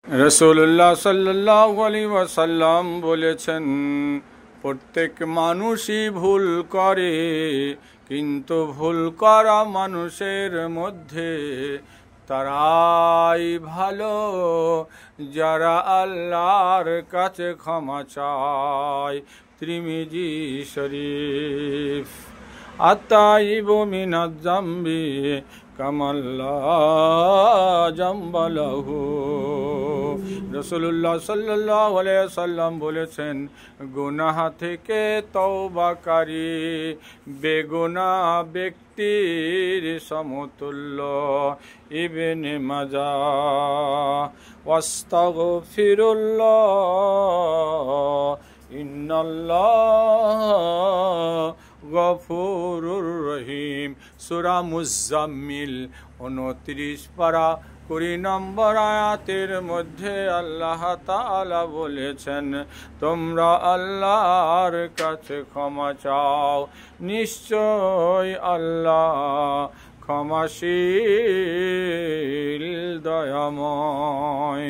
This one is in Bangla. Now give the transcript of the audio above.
রাসূলুল্লাহ সাল্লাল্লাহু আলাইহি ওয়াসাল্লাম বলেছেন, প্রত্যেক মানুষই ভুল করে, কিন্তু ভুল করা মানুষের মধ্যে তারাই ভালো যারা আল্লাহর কাছে ক্ষমা চায়। তিরমিজি শরীফ। আতাইবু মিনাজ জামবি কামাল্লা জামবালাহু। রাসূলুল্লাহ সাল্লাল্লাহু আলাইহি ওয়াসাল্লাম বলেছেন, গুনাহ থেকে তওবাকারী বেগুনাহ ব্যক্তির সমতুল্য। ইবনে মাজাহ। ওয়াস্তাগফিরুল্লাহ ইন্নাল্লাহ গফুরুর রহিম। সূরা মুজাম্মিল 29 পারা 20 নম্বর আয়াতের মধ্যে আল্লাহ তাআলা বলেছেন, তোমরা আল্লাহর কাছে ক্ষমা চাও, নিশ্চয় আল্লাহ ক্ষমাশীল দয়াময়।